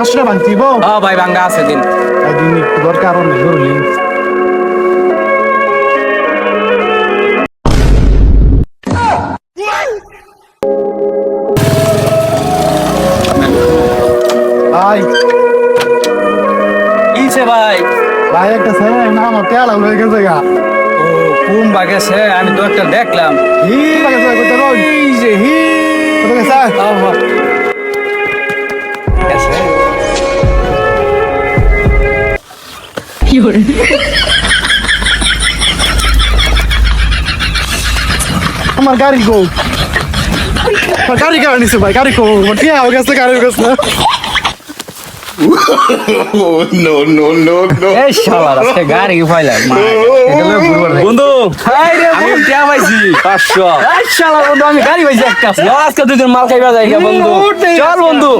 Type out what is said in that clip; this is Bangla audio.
500 টাকা ভাঙতিব ভাই ভাঙ্গা আছে দিন। দিন একটু দরকার নেই বলি ভাই কিছে ভাই? ভাই একটা ছেলে না আমার তেলা হয়ে গেছে গা ও কোন বাগেছে? আমি তো একটা দেখলাম। হি লাগে কইতে রই এই যে হি কত গেছে গেছে। আমার গাড়ি গো গাড়ি গাড়ি নিছে ভাই গাড়ি কো টিয়া হয়ে গেছে গাড়ি হয়ে গেছে Oh, no, no, no, no. এই শালা আজকে গাড়ি ফাইলা বন্ধু। হাই রে আমি টিয়া পাইছি 500। এই শালা বন্ধু আমি গাড়ি পাইছি একটা। আজকে দুই দিন মাল খাইবা যাই বন্ধু। চল বন্ধু।